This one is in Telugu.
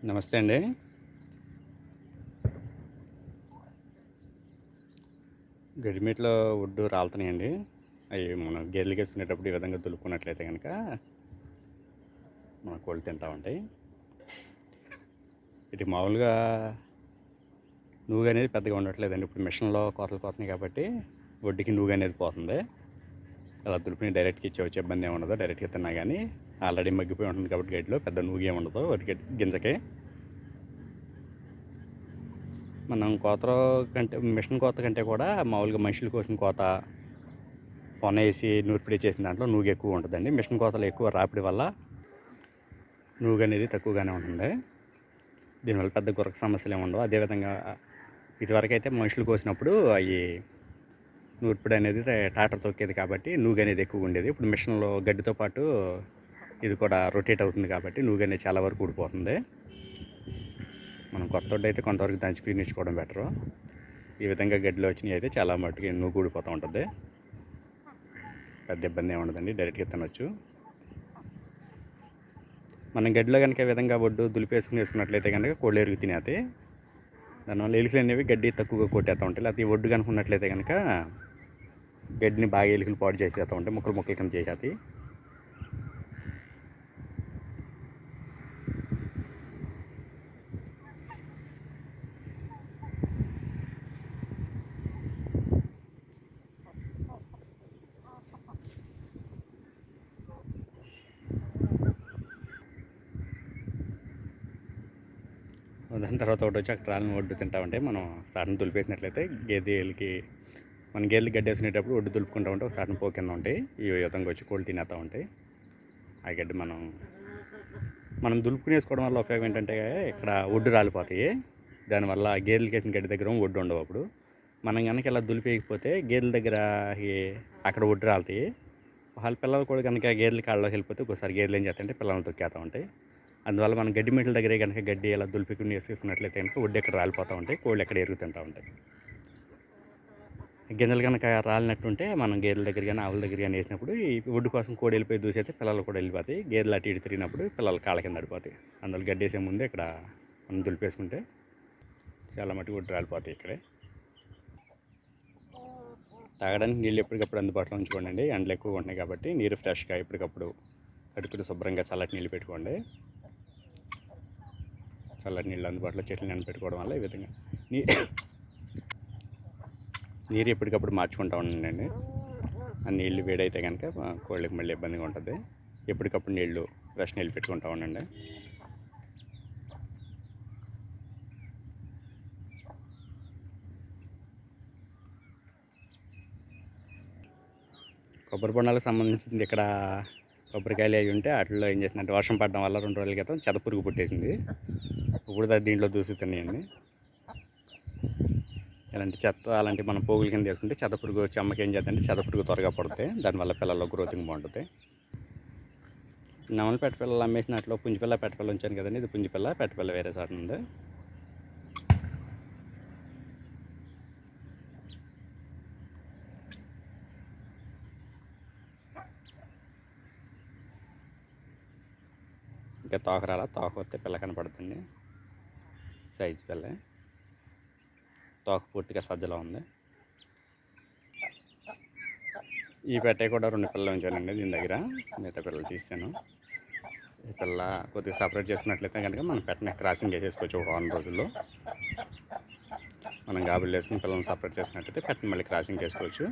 నమస్తే అండి. గడిమేట్లో ఒడ్డు రాలుతున్నాయండి. అవి మనం గేదెలకేసుకునేటప్పుడు ఈ విధంగా దులుపుకున్నట్లయితే కనుక మన కోళ్ళు తింటా ఉంటాయి. ఇది మామూలుగా నూగు అనేది పెద్దగా ఉండట్లేదండి. ఇప్పుడు మిషన్లో కోతలు పోతున్నాయి కాబట్టి ఒడ్డుకి నూగు అనేది పోతుంది. అలా దులిపిని డైరెక్ట్గా ఇచ్చేవచ్చు, ఇబ్బంది ఏమి ఉండదు. డైరెక్ట్గా తిన్నా కానీ ఆల్రెడీ మగ్గిపోయి ఉంటుంది కాబట్టి గడ్డిలో పెద్ద నూగు ఏమి ఉండదు వరి గింజకి. మనం కోతలో కంటే మిషన్ కోత కంటే కూడా మామూలుగా మనుషులు కోసిన కోత పొన వేసి నూర్పిడి చేసిన దాంట్లో నూగు ఎక్కువ ఉంటుందండి. మిషన్ కోతలు ఎక్కువ రాపిడి వల్ల నూగు అనేది తక్కువగానే ఉంటుంది. దీనివల్ల పెద్ద గురక సమస్యలు ఏమి ఉండవు. అదేవిధంగా ఇదివరకు అయితే మనుషులు కోసినప్పుడు అవి నూర్పిడి అనేది ట్రాక్టర్ తొక్కేది కాబట్టి నూగు అనేది ఎక్కువ ఉండేది. ఇప్పుడు మిషన్లో గడ్డితో పాటు ఇది కూడా రొటేట్ అవుతుంది కాబట్టి నూగు అనేది చాలా వరకు ఊడిపోతుంది. మనం కొత్త వడ్డు అయితే కొంతవరకు దంచి పీనిచ్చుకోవడం బెటరు. ఈ విధంగా గడ్డిలో వచ్చినవి అయితే చాలా మట్టుకి నూగు ఊడిపోతూ ఉంటుంది. పెద్ద ఇబ్బంది ఏమి ఉండదండి, డైరెక్ట్గా తినొచ్చు. మనం గడ్డిలో కనుక ఈ విధంగా ఒడ్డు దులిపేసుకుని వేసుకున్నట్లయితే కనుక కోళ్ళు ఎరుగు తినేది. దానివల్ల ఎలుకలు అనేవి గడ్డి తక్కువగా కొట్టేస్తూ ఉంటాయి. లేకపోతే ఈ ఒడ్డు కనుక ఉన్నట్లయితే కనుక గడ్డిని బాగా ఎలుకలు పాడు చేసేస్తూ ఉంటాయి, ముక్కలు ముక్కలు కింద చేసేది. దాని తర్వాత ఒకటి వచ్చి అక్కడ రాళ్ళని ఒడ్డు తింటా ఉంటే మనం సాటను దులిపేసినట్లయితే గేదెలకి మన గేదెలు గడ్డి వేసుకునేటప్పుడు ఒడ్డు దులుపుకుంటూ ఉంటే ఒక సాటను పోకింద ఉంటాయి. ఈ విధంగా వచ్చి కోళ్ళు తినేస్తూ ఉంటాయి. ఆ గడ్డి మనం దులుపుకుని వేసుకోవడం వల్ల ఉపయోగం ఏంటంటే ఇక్కడ ఒడ్డు రాలిపోతాయి. దానివల్ల గేదెలకి వేసిన గడ్డి దగ్గర ఒడ్డు ఉండవు. అప్పుడు మనం కనుక ఇలా దులిపేయకపోతే గేదెల దగ్గర అక్కడ ఒడ్డు రాలుతాయి. వాళ్ళ పిల్లలు కూడా కనుక గేదెల కాళ్ళలోకి వెళ్ళిపోతే ఒకసారి గేదెలు ఏం చేస్తాయంటే పిల్లల్ని తొక్కేస్తూ ఉంటాయి. అందువల్ల మనం గడ్డి మీటల దగ్గరే కనుక గడ్డి ఇలా దులిపికుని వేసుకున్నట్లయితే కనుక ఒడ్డు ఎక్కడ రాలిపోతూ ఉంటాయి, కోళ్ళు ఎక్కడ ఎరుగు తింటూ ఉంటాయి. గింజలు కనుక రాలినట్టుంటే మనం గేదెల దగ్గర కానీ ఆవుల దగ్గర కానీ వేసినప్పుడు ఈ ఒడ్డు కోసం కోడి వెళ్ళిపోయి దూసైతే పిల్లలు కూడా వెళ్ళిపోతాయి. గేదెలు అటు ఇటు తిరిగినప్పుడు పిల్లలు కాళ్ళ కింద పడిపోతాయి. అందులో గడ్డి వేసే ముందే ఇక్కడ మనం దులిపేసుకుంటే చాలా మటుకు ఒడ్డు రాలిపోతాయి. ఇక్కడే తాగడానికి నీళ్ళు ఎప్పటికప్పుడు అందుబాటులో ఉంచుకోండి. ఎండలు ఎక్కువగా ఉంటున్నాయి కాబట్టి నీరు ఫ్రెష్గా ఎప్పటికప్పుడు కడుక్కుని శుభ్రంగా చల్లటి నీళ్ళు పెట్టుకోండి. చల్లటి నీళ్ళు అందుబాటులో చెట్లు నీళ్ళు పెట్టుకోవడం వల్ల ఈ విధంగా నీరు ఎప్పటికప్పుడు మార్చుకుంటూ ఉండండి. ఆ నీళ్ళు వేడైతే కనుక కోళ్ళకి మళ్ళీ ఇబ్బందిగా ఉంటుంది. ఎప్పటికప్పుడు నీళ్ళు ఫ్రెష్ నీళ్ళు పెట్టుకుంటూ ఉండండి. కొబ్బరి బొండాలకు సంబంధించింది ఇక్కడ కొబ్బరికాయలు అవి ఉంటే వాటిల్లో ఏం చేసిందంటే వర్షం పడడం వల్ల 2 రోజుల క్రితం చెదపురుగు పుట్టేసింది. ఇప్పుడు దీంట్లో దూసుతున్నాయండి. ఇలాంటి చెత్త అలాంటి మనం పోగుల కింద వేసుకుంటే చెదపురుగు చెమ్మకి ఏం చేద్దంటే చెదపురుగు త్వరగా పడుతుంది. దానివల్ల పిల్లల్లో గ్రోతింగ్ బాగుంటుంది. నమల పెట్టపిల్లలు అమ్మేసినట్లు పుంజిపిల్ల పెట్టపిల్ల ఉంచాను కదండి. ఇది పుంజిపిల్ల, పెట్టపిల్ల వేరే చోట ఉంది. ఇంకా తోక రాలా, తోక వస్తే పిల్ల కనపడుతుంది. సైజు పిల్ల, తోక పూర్తిగా సజ్జలో ఉంది. ఈ పెట్టే కూడా 2 పిల్లలు ఉంచానండి దీని దగ్గర. మిగతా పిల్లలు తీసాను. ఈ పిల్ల కొద్దిగా సపరేట్ చేసుకున్నట్లయితే కనుక మనం పెట్టని క్రాసింగ్ చేసేసుకోవచ్చు. ఒక 1 రోజుల్లో మనం గాబులు వేసుకుని పిల్లల్ని సపరేట్ చేసుకున్నట్లయితే పెట్టని మళ్ళీ క్రాసింగ్ చేసుకోవచ్చు.